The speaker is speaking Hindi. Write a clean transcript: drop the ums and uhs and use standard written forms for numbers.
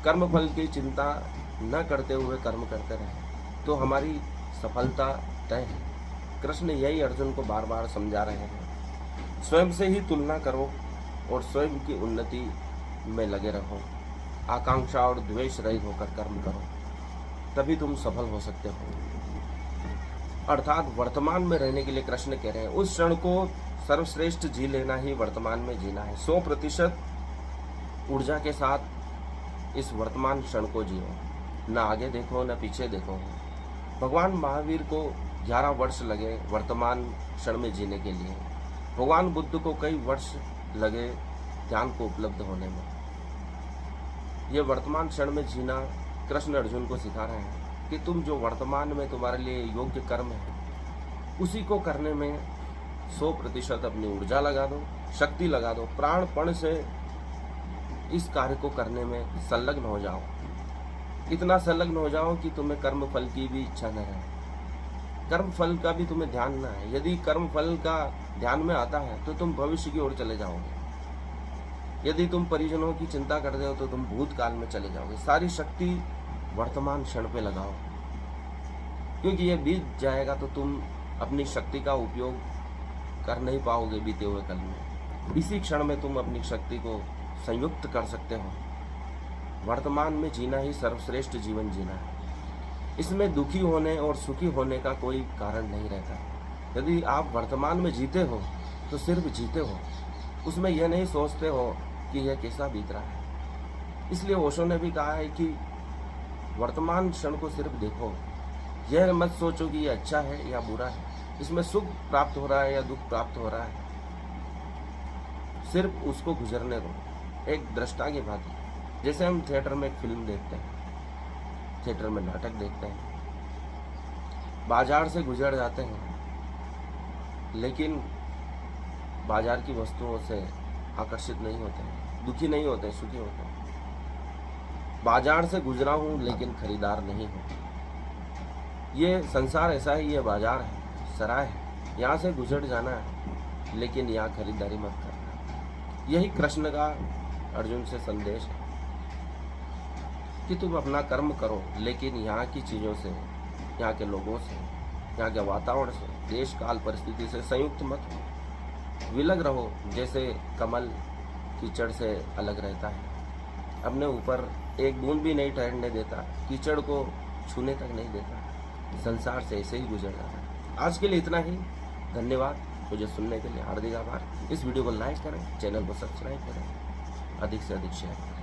कर्म फल की चिंता न करते हुए कर्म करते रहें तो हमारी सफलता तय है। कृष्ण यही अर्जुन को बार बार समझा रहे हैं। स्वयं से ही तुलना करो और स्वयं की उन्नति में लगे रहो। आकांक्षा और द्वेष रहित होकर कर्म करो, तभी तुम सफल हो सकते हो। अर्थात वर्तमान में रहने के लिए कृष्ण कह रहे हैं उस क्षण को सर्वश्रेष्ठ जी लेना ही वर्तमान में जीना है। 100% ऊर्जा के साथ इस वर्तमान क्षण को जियो, न आगे देखो न पीछे देखो। भगवान महावीर को 11 वर्ष लगे वर्तमान क्षण में जीने के लिए। भगवान बुद्ध को कई वर्ष लगे ज्ञान को उपलब्ध होने में। ये वर्तमान क्षण में जीना कृष्ण अर्जुन को सिखा रहे हैं कि तुम जो वर्तमान में तुम्हारे लिए योग्य कर्म है उसी को करने में 100% अपनी ऊर्जा लगा दो, शक्ति लगा दो, प्राणपण से इस कार्य को करने में संलग्न हो जाओ। इतना संलग्न हो जाओ कि तुम्हें कर्म फल की भी इच्छा न रहे, कर्म फल का भी तुम्हें ध्यान न है। यदि कर्म फल का ध्यान में आता है तो तुम भविष्य की ओर चले जाओगे। यदि तुम परिजनों की चिंता करते हो तो तुम भूतकाल में चले जाओगे। सारी शक्ति वर्तमान क्षण पे लगाओ, क्योंकि ये बीत जाएगा तो तुम अपनी शक्ति का उपयोग कर नहीं पाओगे बीते हुए कल में। इसी क्षण में तुम अपनी शक्ति को संयुक्त कर सकते हो। वर्तमान में जीना ही सर्वश्रेष्ठ जीवन जीना है। इसमें दुखी होने और सुखी होने का कोई कारण नहीं रहता। यदि आप वर्तमान में जीते हो तो सिर्फ जीते हो, उसमें यह नहीं सोचते हो कि यह कैसा बीत रहा है। इसलिए ओशो ने भी कहा है कि वर्तमान क्षण को सिर्फ देखो, यह मत सोचो कि यह अच्छा है या बुरा है, इसमें सुख प्राप्त हो रहा है या दुख प्राप्त हो रहा है। सिर्फ उसको गुजरने दो, एक दृष्टा की भांति। जैसे हम थिएटर में एक फिल्म देखते हैं, थिएटर में नाटक देखते हैं, बाजार से गुजर जाते हैं लेकिन बाजार की वस्तुओं से आकर्षित नहीं होते हैं, दुखी नहीं होते, सुखी होते हैं। बाजार से गुजरा हूँ लेकिन खरीदार नहीं हूँ। ये संसार ऐसा ही, ये बाजार है, सराय है, यहाँ से गुजर जाना है लेकिन यहाँ खरीदारी मत करना। यही कृष्ण का अर्जुन से संदेश है कि तुम अपना कर्म करो लेकिन यहाँ की चीज़ों से, यहाँ के लोगों से, यहाँ के वातावरण से, देश काल परिस्थिति से संयुक्त मत हो। विलग रहो, जैसे कमल कीचड़ से अलग रहता है, अपने ऊपर एक बूंद भी नहीं ठहरने देता, कीचड़ को छूने तक नहीं देता। संसार से ऐसे ही गुजर जाता है। आज के लिए इतना ही। धन्यवाद मुझे सुनने के लिए, हार्दिक आभार। इस वीडियो को लाइक करें, चैनल को सब्सक्राइब करें, अधिक से अधिक शेयर करें।